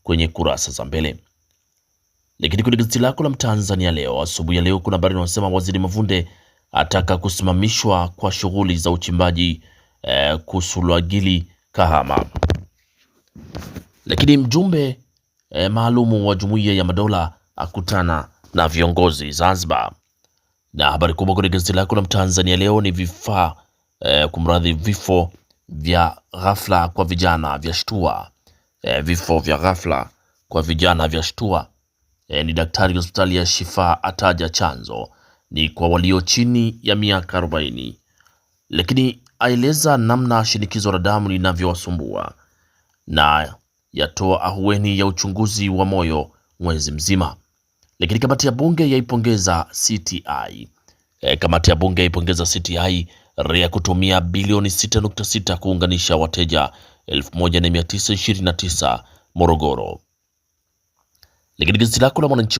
kwenye kurasa za mbele. Lakini kwenye gazeti lako la Mtanzania leo asubuhi ya leo kuna habari inasema Waziri Mavunde ataka kusimamishwa kwa shughuli za uchimbaji Kusulagili Kahama. Lakini mjumbe maalumu wa Jumuiya ya Madola akutana na viongozi Zanzibar. Na habari kubwa kwenye gazeti lako la Mtanzania leo ni vifo vya ghafla kwa vijana vya shtua. Vifo vya ghafla kwa vijana vya shtua. Ni daktari hospitali ya Shifa ataja chanzo ni kwa walio chini ya miaka 40. Lakini aeleza namna shinikizo la damu linavyowasumbua na yatoa ahueni ya uchunguzi wa moyo mwezi mzima. Lakini kamati ya bunge yaipongeza CTI. Kamati ya bunge yaipongeza CTI REA kutumia bilioni 6.6 kuunganisha wateja 1929 Morogoro. Lakini gazeti lako la Mwananchi